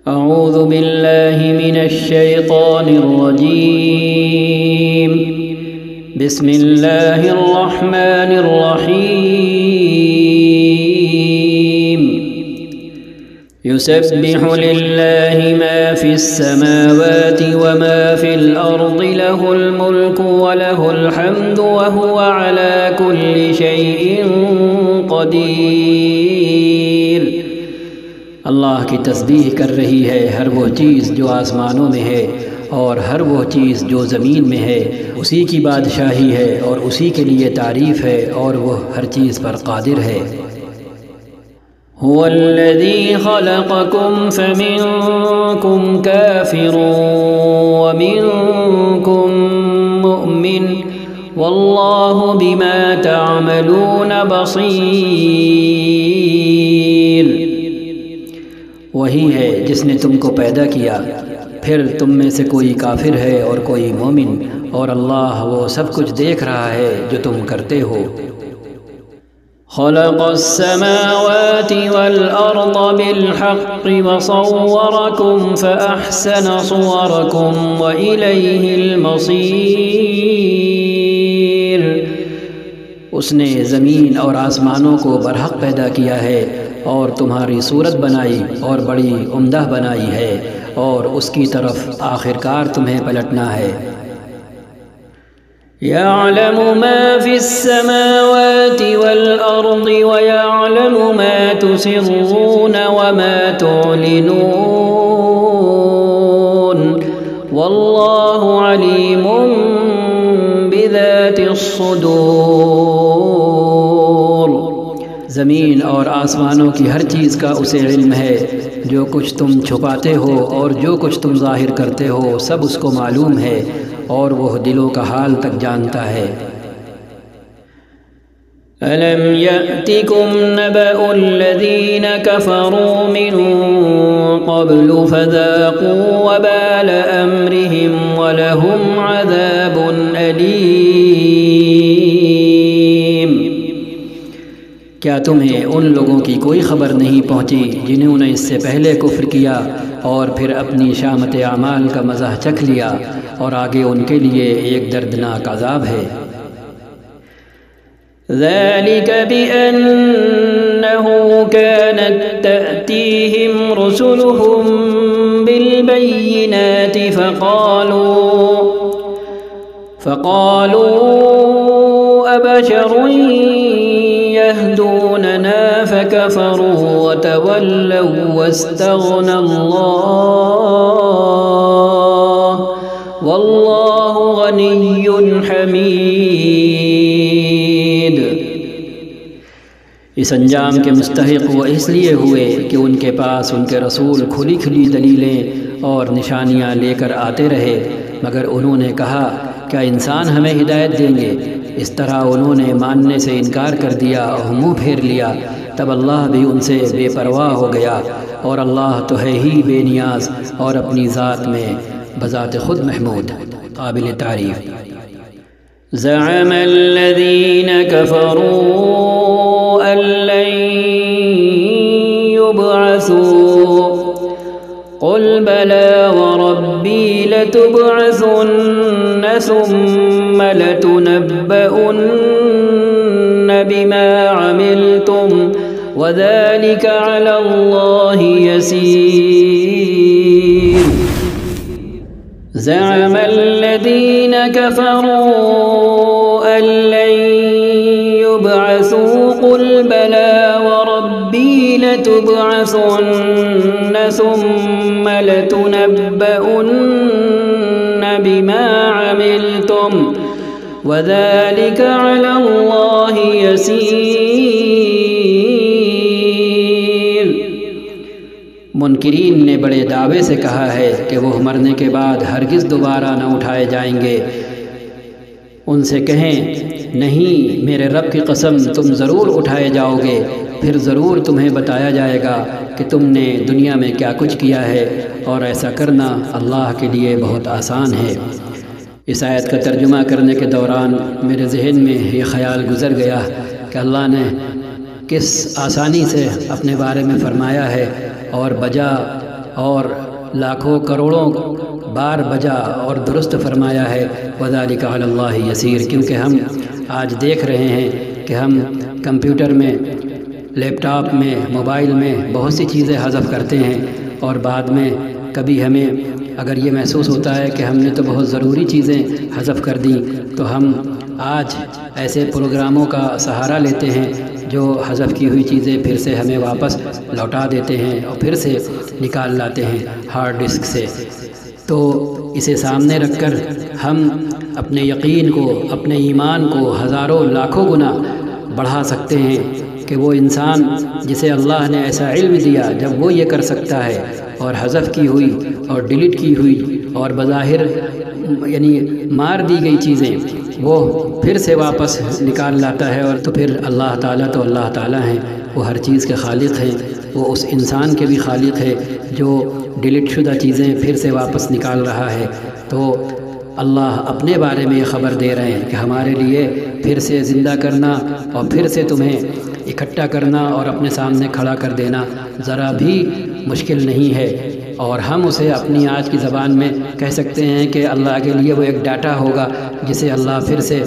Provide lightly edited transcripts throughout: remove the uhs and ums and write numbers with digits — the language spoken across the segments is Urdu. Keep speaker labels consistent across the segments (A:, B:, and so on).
A: اعوذ باللہ من الشیطان الرجیم بسم اللہ الرحمن الرحیم يسبح لله ما في السماوات وما في الأرض له الملك وله الحمد وهو على كل شيء قدير۔ اللہ کی تسبیح کر رہی ہے ہر وہ چیز جو آسمانوں میں ہے اور ہر وہ چیز جو زمین میں ہے، اسی کی بادشاہی ہے اور اسی کے لیے تعریف ہے اور وہ ہر چیز پر قادر ہے۔ هو الذي خلقكم فمنكم كافر ومنكم مؤمن والله بما تعملون بصير۔ وہی ہے جس نے تم کو پیدا کیا، پھر تم میں سے کوئی کافر ہے اور کوئی مومن، اور اللہ وہ سب کچھ دیکھ رہا ہے جو تم کرتے ہو۔ خلق السماوات والأرض بالحق وصوركم فأحسن صوركم وإليه المصير۔ اس نے زمین اور آسمانوں کو برحق پیدا کیا ہے اور تمہاری صورت بنائی اور بڑی عمدہ بنائی ہے، اور اس کی طرف آخرکار تمہیں پلٹنا ہے۔ يعلم ما في السماوات والأرض ويعلم ما تسرون وما تعلنون والله عليم بذات الصدور۔ زمین اور آسمانوں کی ہر چیز کا اسے علم ہے، جو کچھ تم چھپاتے ہو اور جو کچھ تم ظاہر کرتے ہو سب اس کو معلوم ہے، اور وہ دلوں کا حال تک جانتا ہے۔ أَلَمْ يَأْتِكُمْ نَبَأُ الَّذِينَ كَفَرُوا مِنْ قَبْلُ فَذَاقُوا وَبَالَ أَمْرِهِمْ وَلَهُمْ عَذَابٌ أَلِيمٌ۔ کیا تمہیں ان لوگوں کی کوئی خبر نہیں پہنچی جنہوں نے اس سے پہلے کفر کیا اور پھر اپنی شامت اعمال کا مزہ چکھ لیا، اور آگے ان کے لیے ایک دردناک عذاب ہے۔ ذَلِكَ بِأَنَّهُ كَانَتْ تَأْتِيهِمْ رُسُلُهُم بِالْبَيِّنَاتِ فَقَالُوا أَبَشَرٌ يَهْدُونَنَا فَكَفَرُوا وَتَوَلَّوْا وَاسْتَغْنَى اللَّهُ وَاللَّهُ غَنِيٌّ حَمِيدٌ۔ اس انجام کے مستحق وہ اس لیے ہوئے کہ ان کے پاس ان کے رسول کھلی کھلی دلیلیں اور نشانیاں لے کر آتے رہے، مگر انہوں نے کہا کیا انسان ہمیں ہدایت دیں گے؟ اس طرح انہوں نے ماننے سے انکار کر دیا اور منہ پھیر لیا، تب اللہ بھی ان سے بے پرواہ ہو گیا، اور اللہ تو ہے ہی بے نیاز اور اپنی ذات میں بذات خود محمود قابل تعریف۔ زعم الذين كفروا أن لن يبعثوا قل بلى وربي لتبعثن ثم لتنبؤن بما عملتم وذلك على الله يسير۔ زعم الذين كفروا أن لن يبعثوا قل بلى وربي لتبعثن ثم لتنبؤن بما عملتم وذلك على الله يسير۔ منکرین نے بڑے دعوے سے کہا ہے کہ وہ مرنے کے بعد ہرگز دوبارہ نہ اٹھائے جائیں گے۔ ان سے کہیں نہیں، میرے رب کی قسم تم ضرور اٹھائے جاؤ گے، پھر ضرور تمہیں بتایا جائے گا کہ تم نے دنیا میں کیا کچھ کیا ہے، اور ایسا کرنا اللہ کے لیے بہت آسان ہے۔ اس آیت کا ترجمہ کرنے کے دوران میرے ذہن میں یہ خیال گزر گیا کہ اللہ نے کس آسانی سے اپنے بارے میں فرمایا ہے اور بجا اور لاکھوں کروڑوں بار بجا اور درست فرمایا ہے۔ وذالک علی اللہ یسیر، کیونکہ ہم آج دیکھ رہے ہیں کہ ہم کمپیوٹر میں، لیپ ٹاپ میں، موبائل میں بہت سی چیزیں حذف کرتے ہیں، اور بعد میں کبھی ہمیں اگر یہ محسوس ہوتا ہے کہ ہم نے تو بہت ضروری چیزیں حذف کر دیں، تو ہم آج ایسے پروگراموں کا سہارا لیتے ہیں جو حذف کی ہوئی چیزیں پھر سے ہمیں واپس لوٹا دیتے ہیں اور پھر سے نکال لاتے ہیں ہارڈ ڈسک سے۔ تو اسے سامنے رکھ کر ہم اپنے یقین کو، اپنے ایمان کو ہزاروں لاکھوں گنا بڑھا سکتے ہیں کہ وہ انسان جسے اللہ نے ایسا علم دیا، جب وہ یہ کر سکتا ہے اور حذف کی ہوئی اور ڈیلیٹ کی ہوئی اور بظاہر یعنی مار دی گئی چیزیں وہ پھر سے واپس نکال لاتا ہے، اور تو پھر اللہ تعالیٰ تو اللہ تعالیٰ ہیں، وہ ہر چیز کے خالق ہیں، وہ اس انسان کے بھی خالق ہے جو ڈیلیٹ شدہ چیزیں پھر سے واپس نکال رہا ہے۔ تو اللہ اپنے بارے میں یہ خبر دے رہے ہیں کہ ہمارے لیے پھر سے زندہ کرنا اور پھر سے تمہیں اکٹھا کرنا اور اپنے سامنے کھڑا کر دینا ذرا بھی مشکل نہیں ہے، اور ہم اسے اپنی آج کی زبان میں کہہ سکتے ہیں کہ اللہ کے لیے وہ ایک ڈاٹا ہوگا جسے اللہ پھر سے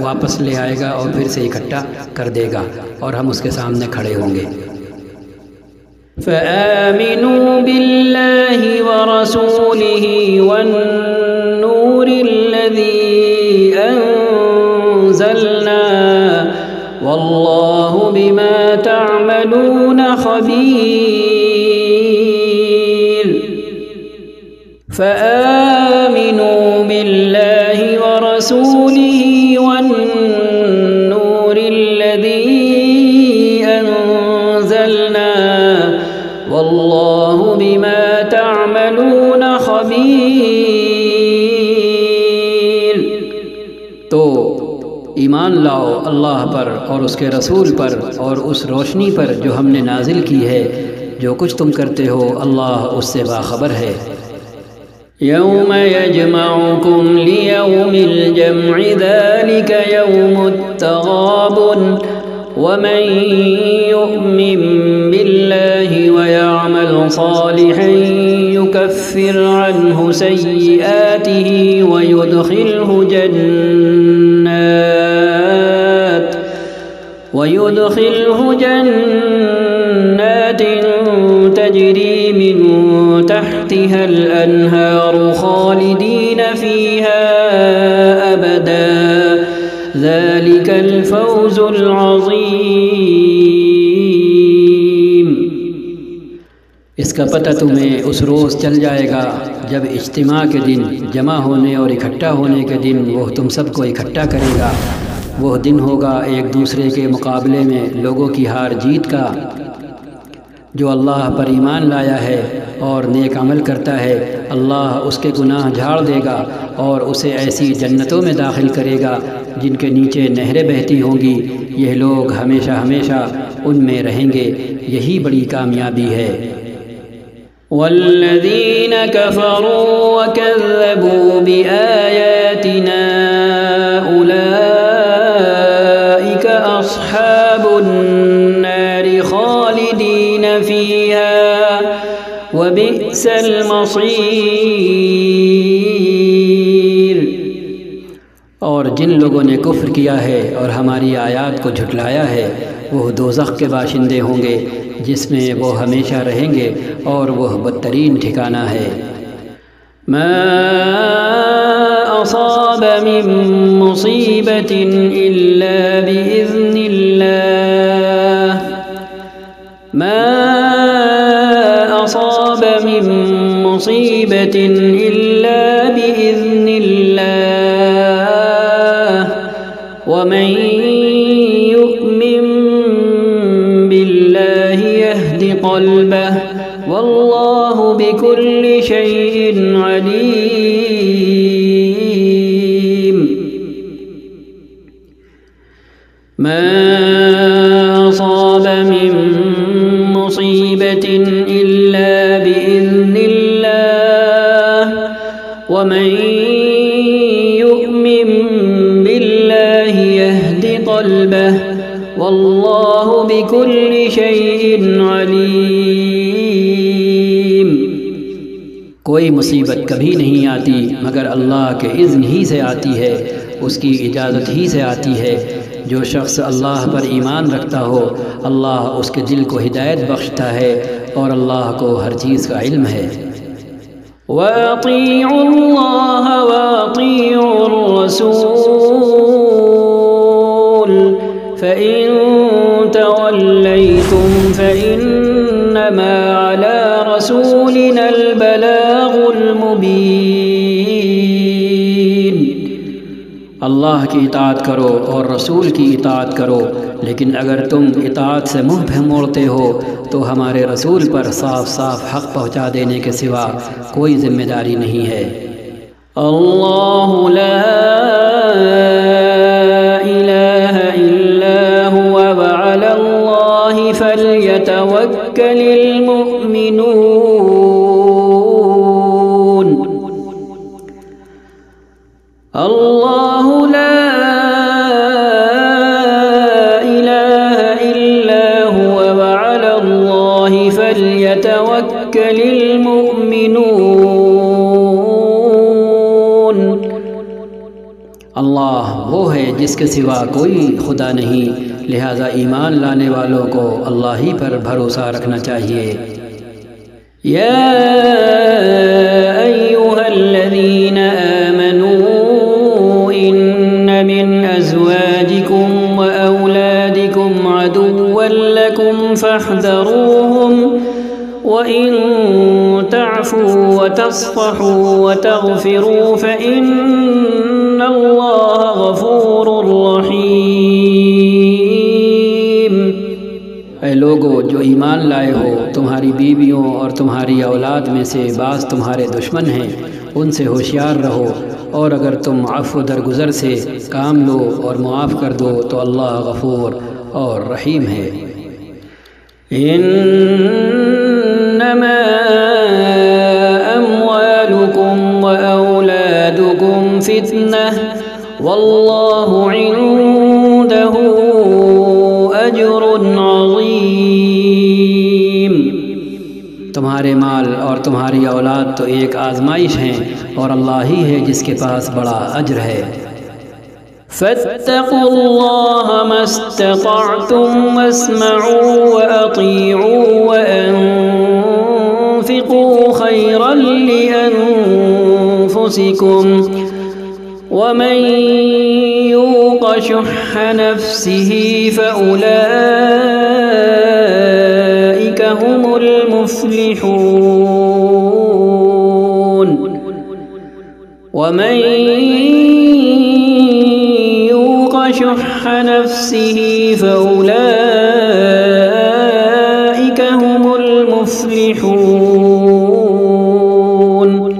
A: واپس لے آئے گا اور پھر سے اکٹھا کر دے گا اور ہم اس کے سامنے کھڑے ہوں گے۔
B: فآمنوا بالله ورسوله والنور الذي أنزلنا والله بما تعملون خبير۔ فآمنوا بالله ورسوله والنور الذي أنزلنا والله بما تعملون خبير۔
A: تو ایمان لاؤ اللہ پر اور اس کے رسول پر اور اس روشنی پر جو ہم نے نازل کی ہے، جو کچھ تم کرتے ہو اللہ اس سے باخبر ہے۔
B: يوم يجمعكم ليوم الجمع ذلك يوم التغابن ومن يؤمن بالله ويعمل صالحا يكفر عنه سيئاته ويدخله جنات تجري من تحتها الأنهار خالدين فيها أبدا ذلك الفوز العظيم۔
A: اس کا پتہ تمہیں اس روز چل جائے گا جب اجتماع کے دن، جمع ہونے اور اکٹھا ہونے کے دن وہ تم سب کو اکٹھا کرے گا۔ وہ دن ہوگا ایک دوسرے کے مقابلے میں لوگوں کی ہار جیت کا۔ جو اللہ پر ایمان لایا ہے اور نیک عمل کرتا ہے، اللہ اس کے گناہ جھاڑ دے گا اور اسے ایسی جنتوں میں داخل کرے گا جن کے نیچے نہریں بہتی ہوں گی، یہ لوگ ہمیشہ ہمیشہ ان میں رہیں گے، یہی بڑی کامیابی ہے۔
B: والذین کفروا وکذبوا بآیاتنا اولئک اصحاب النار خالدین فیہا وبئس المصیر۔
A: اور جن لوگوں نے کفر کیا ہے اور ہماری آیات کو جھٹلایا ہے وہ دوزخ کے باشندے ہوں گے جس میں وہ ہمیشہ رہیں گے اور وہ بدترین ٹھکانہ ہے۔
B: ما اصاب من مصیبت الا باذن اللہ ما اصاب من مصیبت الا باذن اللہ ومن يؤمن بالله يهد قلبه والله بكل شيء عليم۔ ما أصاب من مصيبة إلا بإذن الله ومن يؤمن بالله يهد قلبه والله بكل شيء عليم۔
A: کوئی مصیبت کبھی نہیں آتی مگر اللہ کے اذن ہی سے آتی ہے، اس کی اجازت ہی سے آتی ہے۔ جو شخص اللہ پر ایمان رکھتا ہو اللہ اس کے دل کو ہدایت بخشتا ہے اور اللہ کو ہر چیز کا علم ہے۔
B: وَأَطِيعُوا اللَّهَ وَأَطِيعُوا الرَّسُولَ فَإِن تَوَلَّيْتُمْ فَإِنَّمَا عَلَى رَسُولِنَا الْبَلَاغُ الْمُبِينُ۔
A: اللہ کی اطاعت کرو اور رسول کی اطاعت کرو، لیکن اگر تم اطاعت سے منہ پہ موڑتے ہو تو ہمارے رسول پر صاف صاف حق پہنچا دینے کے سوا کوئی ذمہ داری نہیں ہے۔
B: اللہ لا الہ الا هو وعلی اللہ فلیتوکل المؤمنون۔ اللہ لا الہ الا هو وعلی اللہ فلیتوکل المؤمنون۔
A: اللہ وہ ہے جس کے سوا کوئی خدا نہیں، لہذا ایمان لانے والوں کو اللہ ہی پر بھروسہ رکھنا چاہیے۔
B: یا ایھا الذین آمنوا ان من ازواجکم واولادکم عدوا لکم فاحذروہم وَإِن تَعْفُوا وَتَصْفَحُوا وَتَغْفِرُوا فَإِنَّ اللَّهَ غَفُورٌ رَحِيمٌ۔
A: اے لوگو جو ایمان لائے ہو، تمہاری بیویوں اور تمہاری اولاد میں سے بعض تمہارے دشمن ہیں، ان سے ہوشیار رہو، اور اگر تم عفو درگزر سے کام لو اور معاف کر دو تو اللہ غفور اور رحیم ہے۔
B: انما اموالکم واولادکم فتنہ واللہ عنده اجر عظیم۔
A: تمہارے مال اور تمہاری اولاد تو ایک آزمائش ہیں اور اللہ ہی ہے جس کے پاس بڑا اجر ہے۔
B: فاتقوا اللہ ما استطعتم واسمعوا واطیعوا وانفقوا خیرا لانفسکم ومن یوق شح نفسه فأولئک هم المفلحون۔ ومن شح نفسه فأولئك هم المفلحون۔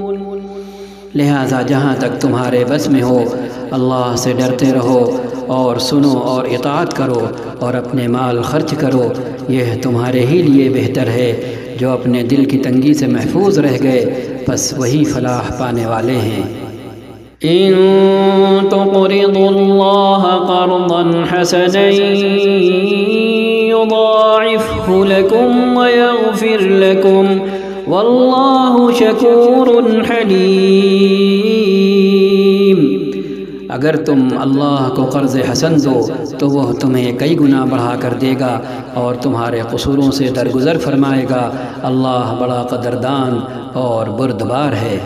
A: لہذا جہاں تک تمہارے بس میں ہو اللہ سے ڈرتے رہو اور سنو اور اطاعت کرو اور اپنے مال خرچ کرو، یہ تمہارے ہی لیے بہتر ہے۔ جو اپنے دل کی تنگی سے محفوظ رہ گئے بس وہی فلاح پانے والے ہیں۔
B: ان تقرضوا اللہ قرضا حسنا یضاعفه لکم ویغفر لکم واللہ شکور حلیم۔
A: اگر تم اللہ کو قرض حسن دو تو وہ تمہیں کئی گنا بڑھا کر دے گا اور تمہارے قصوروں سے درگزر فرمائے گا، اللہ بڑا قدردان اور بردبار ہے۔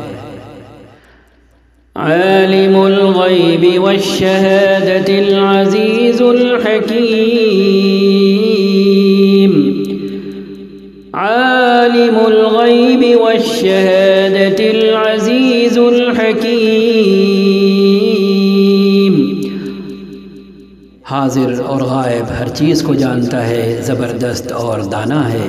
B: عالم الغیب والشہادة العزیز الحکیم۔ عالم الغیب والشہادة العزیز الحکیم۔
A: حاضر اور غائب ہر چیز کو جانتا ہے، زبردست اور دانا ہے۔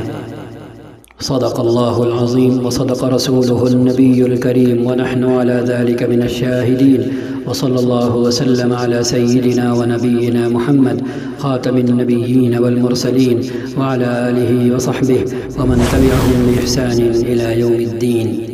A: صدق اللہ العظیم وصدق رسولہ النبی الکریم ونحن على ذلك من الشاہدین، وصلی اللہ وسلم على سیدنا ونبینا محمد خاتم النبیین والمرسلین وعلى آلہ وصحبہ ومن تبعهم بإحسان إلى يوم الدین۔